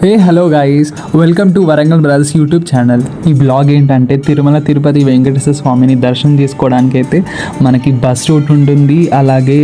Hey hello guys, welcome to Warangal brothers YouTube channel. ఈ blog ఏంటంటే తిరుమల తిరుపతి వెంకటేశ్వర స్వామిని దర్శనం చేసుకోవడానికి అయితే మనకి బస్ రూట్ ఉంటుంది, అలాగే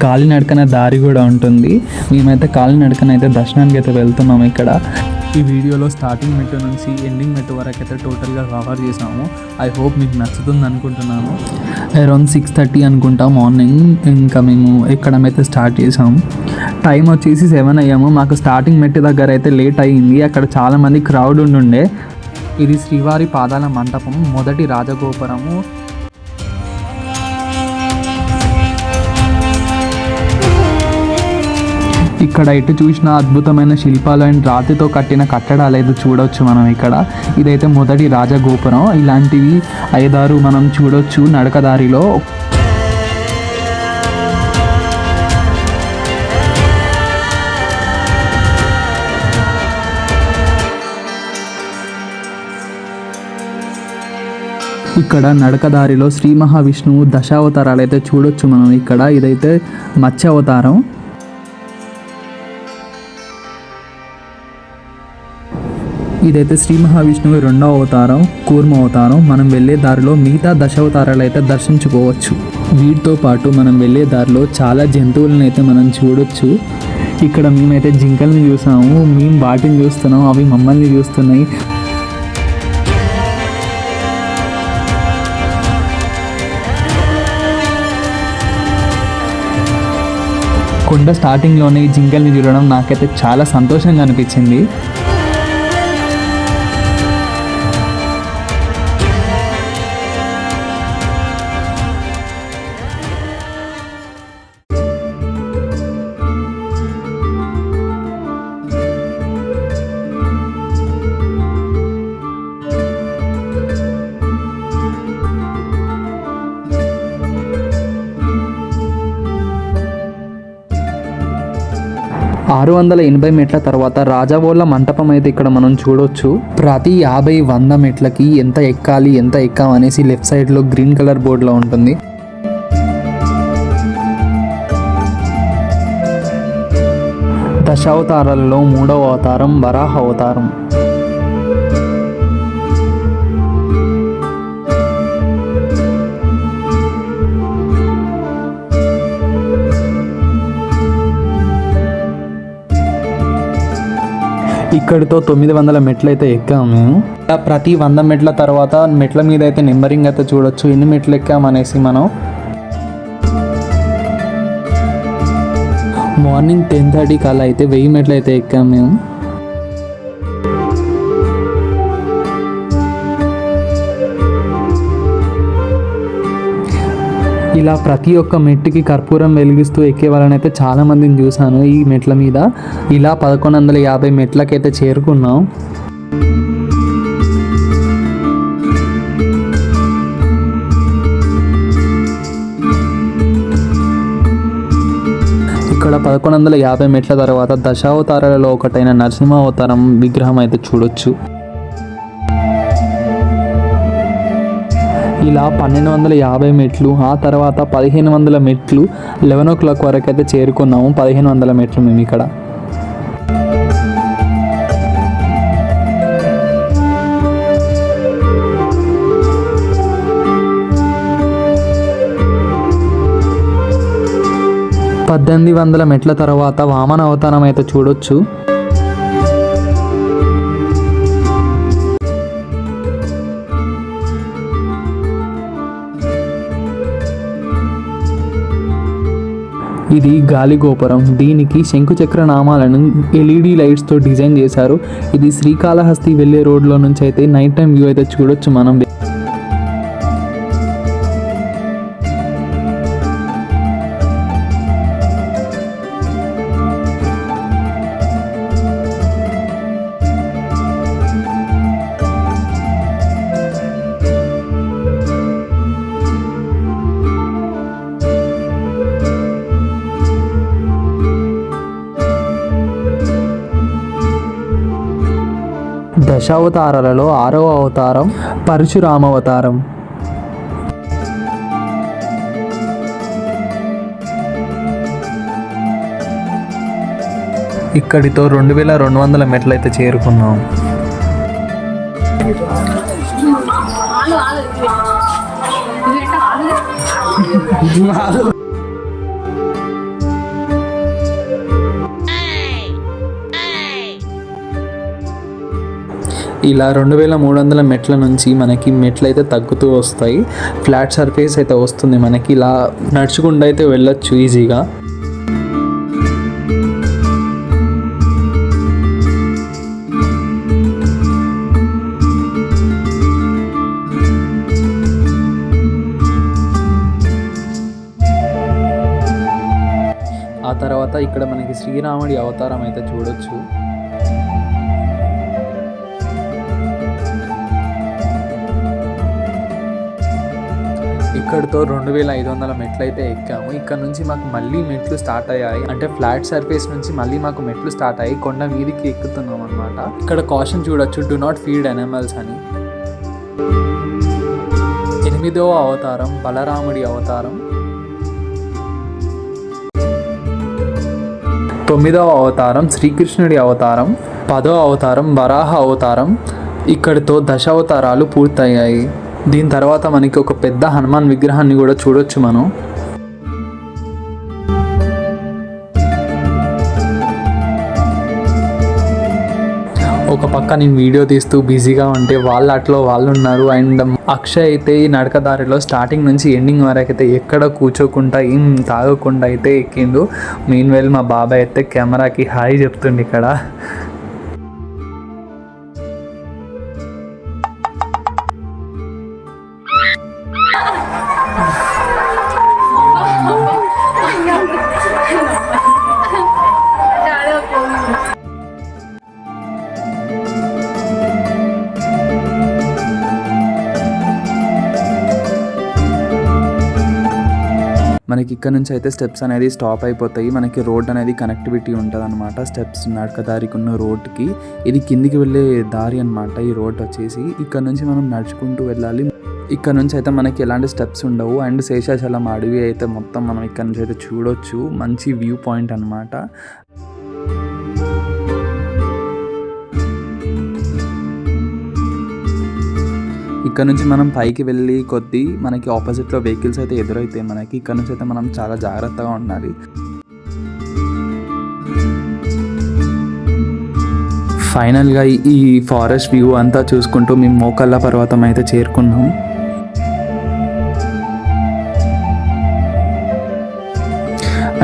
కాలినడకన దారి కూడా ఉంటుంది. మేమైతే కాలినడకన అయితే దర్శనానికి అయితే వెళ్తున్నాము. ఇక్కడ ఈ వీడియోలో స్టార్టింగ్ మెట్టు నుంచి ఎండింగ్ మెట్టు వరకు అయితే టోటల్గా కవర్ చేసాము. ఐ హోప్ మీకు నచ్చుతుంది అనుకుంటున్నాను. అరౌండ్ 6:30 అనుకుంటా మార్నింగ్ ఇంకా మేము ఎక్కడమైతే స్టార్ట్ చేసాము. టైం వచ్చేసి 7 అయ్యాము. మాకు స్టార్టింగ్ మెట్టు దగ్గర అయితే లేట్ అయ్యింది. అక్కడ చాలామంది క్రౌడ్ ఉండుండే. ఇది శ్రీవారి పాదాల మంటపం, మొదటి రాజగోపురము. ఇక్కడ ఎటు చూసిన అద్భుతమైన శిల్పాలు అండ్ రాతితో కట్టిన కట్టడాలు అయితే చూడవచ్చు మనం ఇక్కడ. ఇదైతే మొదటి రాజగోపురం. ఇలాంటివి 5-6 మనం చూడొచ్చు నడకదారిలో. ఇక్కడ నడకదారిలో శ్రీ మహావిష్ణువు దశావతారాలు అయితే చూడొచ్చు మనం ఇక్కడ. ఇదైతే మత్స్య అవతారం. ఇదైతే శ్రీ మహావిష్ణువు 2వ అవతారం, కూర్మ అవతారం. మనం వెళ్ళే దారిలో మిగతా దశావతారాలు అయితే దర్శించుకోవచ్చు. వీటితో పాటు మనం వెళ్ళే దారిలో చాలా జంతువులను అయితే మనం చూడొచ్చు. ఇక్కడ మేమైతే జింకల్ని చూసాము, మేము వాటిని చూస్తున్నాం, అవి మమ్మల్ని చూస్తున్నాయి. కొండ స్టార్టింగ్లోనే ఈ జింకల్ని చూడడం నాకైతే చాలా సంతోషంగా అనిపించింది. ఆరు 680 మెట్ల తర్వాత రాజవోళ్ళ మంటపం అయితే ఇక్కడ మనం చూడొచ్చు. ప్రతి 50-100 మెట్లకి ఎంత ఎక్కాలి, ఎంత ఎక్కాం అనేసి లెఫ్ట్ సైడ్లో గ్రీన్ కలర్ బోర్డులో ఉంటుంది. దశావతారాలలో 3వ అవతారం వరాహ అవతారం. ఇక్కడితో 900 మెట్లు అయితే ఎక్కాము మేము. ప్రతి 100 మెట్ల తర్వాత మెట్ల మీద అయితే నెంబరింగ్ అయితే చూడొచ్చు, ఎన్ని మెట్లు ఎక్కామనేసి. మనం మార్నింగ్ 10:30 కల్లా అయితే 1000 మెట్లు అయితే ఎక్కాము మేము. ఇలా ప్రతి ఒక్క మెట్టుకి కర్పూరం వెలిగిస్తూ ఎక్కే వాళ్ళని అయితే చాలా మందిని చూశాను ఈ మెట్ల మీద. ఇలా 1150 మెట్లకైతే చేరుకున్నాం. ఇక్కడ 1150 మెట్ల తర్వాత దశావతారాలలో ఒకటైన నరసింహ అవతారం విగ్రహం అయితే చూడొచ్చు. ఇలా 1250 మెట్లు, ఆ తర్వాత 1500 మెట్లు 11 o'clock వరకు అయితే చేరుకున్నాము. 1500 మెట్లు మేము ఇక్కడ. పద్దెనిమిది 1800 మెట్ల తర్వాత వామన అవతారం అయితే చూడొచ్చు. ఇది గాలి గోపురం. దీనికి శంకుచక్ర నామాలను LED లైట్స్తో డిజైన్ చేశారు. ఇది శ్రీకాళహస్తి వెళ్ళే రోడ్లో నుంచి అయితే నైట్ టైం వ్యూ అయితే చూడొచ్చు మనం. దశావతారాలలో 6వ అవతారం పరశురామవతారం. ఇక్కడితో 2200 మెట్లు అయితే చేరుకున్నాం. ఇలా 2300 మెట్ల నుంచి మనకి మెట్లు అయితే తగ్గుతూ వస్తాయి. ఫ్లాట్ సర్ఫేస్ అయితే వస్తుంది మనకి. ఇలా నడుచుకుంటూ అయితే వెళ్ళొచ్చు ఈజీగా. ఆ తర్వాత ఇక్కడ మనకి శ్రీరాముడి అవతారం అయితే చూడొచ్చు. ఇక్కడితో 2500 మెట్లు అయితే ఎక్కాము. ఇక్కడ నుంచి మాకు మళ్ళీ మెట్లు స్టార్ట్ అయ్యాయి. అంటే ఫ్లాట్ సర్ఫేస్ నుంచి మళ్ళీ మాకు మెట్లు స్టార్ట్ అయ్యి కొండ మీదికి ఎక్కుతున్నాం అనమాట. ఇక్కడ కాషన్ చూడొచ్చు, డు నాట్ ఫీడ్ అనిమల్స్ అని. 8వ అవతారం బలరాముడి అవతారం. 9వ అవతారం శ్రీకృష్ణుడి అవతారం. 10వ అవతారం వరాహ అవతారం. ఇక్కడితో 10 అవతారాలు పూర్తయ్యాయి. దీని తర్వాత మనకి ఒక పెద్ద హనుమాన్ విగ్రహాన్ని కూడా చూడొచ్చు మనం. ఒక పక్క నేను వీడియో తీస్తూ బిజీగా ఉంటే వాళ్ళు ఉన్నారు. అండ్ అక్షయ్ అయితే ఈ నడకదారిలో స్టార్టింగ్ నుంచి ఎండింగ్ వరకు అయితే ఎక్కడ కూర్చోకుండా ఏం తాగకుండా అయితే ఎక్కిండు. మీన్వెల్ మా బాబాయ్ అయితే కెమెరాకి హాయ్ చెప్తుండే ఇక్కడ. మనకి ఇక్కడ నుంచి అయితే స్టెప్స్ అనేది స్టాప్ అయిపోతాయి. మనకి రోడ్ అనేది కనెక్టివిటీ ఉంటుంది అనమాట. స్టెప్స్ నడకదారికి ఉన్న రోడ్కి ఇది కిందికి వెళ్ళే దారి అనమాట. ఈ రోడ్ వచ్చేసి ఇక్కడ నుంచి మనం నడుచుకుంటూ వెళ్ళాలి. ఇక్కడ నుంచి అయితే మనకి ఎలాంటి స్టెప్స్ ఉండవు. అండ్ శేషాచలం అడవి అయితే మొత్తం మనం ఇక్కడ నుంచి అయితే చూడొచ్చు. మంచి వ్యూ పాయింట్ అనమాట. ఇక్కడ నుంచి మనం పైకి వెళ్ళి కొద్దీ మనకి ఆపోజిట్లో వెహికల్స్ అయితే ఎదురైతాయి మనకి. ఇక్కడ నుంచి అయితే మనం చాలా జాగ్రత్తగా ఉండాలి. ఫైనల్గా ఈ ఫారెస్ట్ వ్యూ అంతా చూసుకుంటూ మేము మోకళ్ళ పర్వతం అయితే చేరుకున్నాం.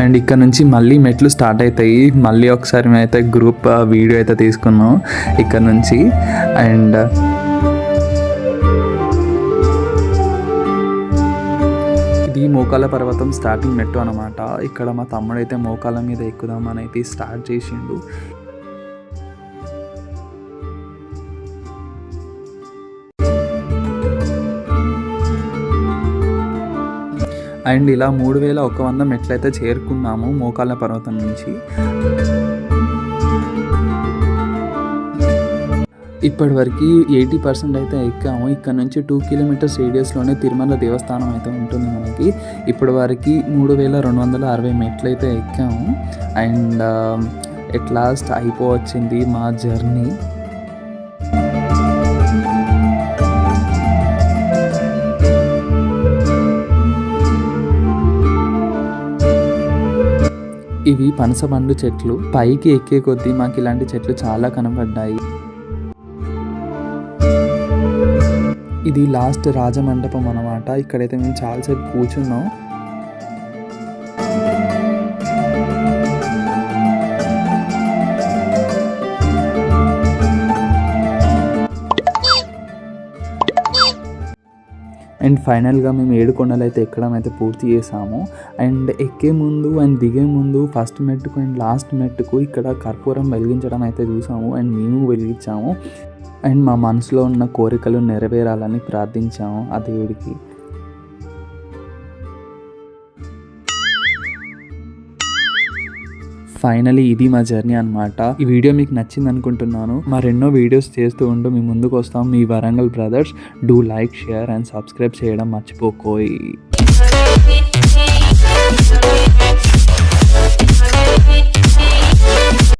అండ్ ఇక్కడ నుంచి మళ్ళీ మెట్లు స్టార్ట్ అవుతాయి. మళ్ళీ ఒకసారి మేమైతే గ్రూప్ వీడియో అయితే తీసుకున్నాం ఇక్కడ నుంచి. అండ్ ఇది మోకాళ్ళ పర్వతం స్టార్టింగ్ మెట్టు అనమాట. ఇక్కడ మా తమ్ముడైతే మోకాళ్ళ మీద ఎక్కుదామని అయితే స్టార్ట్ చేసిండు. అండ్ ఇలా 3100 మెట్లయితే చేరుకున్నాము మోకాళ్ళ పర్వతం నుంచి. ఇప్పటి వరకు 80% అయితే ఎక్కాము. ఇక్కడ నుంచి 2 కిలోమీటర్స్ రేడియస్లోనే తిరుమల దేవస్థానం అయితే ఉంటుంది మనకి. ఇప్పటి వరకు 3260 మెట్లు అయితే ఎక్కాము. అండ్ ఎట్ లాస్ట్ అయిపోవచ్చింది మా జర్నీ. ఇవి పనసపండు చెట్లు. పైకి ఎక్కే కొద్దీ మాకు ఇలాంటి చెట్లు చాలా కనపడ్డాయి. ఇది లాస్ట్ రాజమండపం అన్నమాట. ఇక్కడైతే మేము చాలాసేపు కూర్చున్నాం. అండ్ ఫైనల్గా మేము 7 కొండలు అయితే ఎక్కడం అయితే పూర్తి చేసాము. అండ్ ఎక్కే ముందు అండ్ దిగే ముందు ఫస్ట్ మెట్టుకు అండ్ లాస్ట్ మెట్టుకు ఇక్కడ కర్పూరం వెలిగించడం అయితే చూసాము. అండ్ మేము వెలిగించాము. అండ్ మా మనసులో ఉన్న కోరికలు నెరవేరాలని ప్రార్థించాము ఆ దేవుడికి. ఫైనలీ ఇది మా జర్నీ అనమాట. ఈ వీడియో మీకు నచ్చింది అనుకుంటున్నాను. మరెన్నో వీడియోస్ చేస్తూ ఉంటూ మీ ముందుకు వస్తాం. మీ Warangal brothers. Do like, share and subscribe చేయడం మర్చిపోకోయి.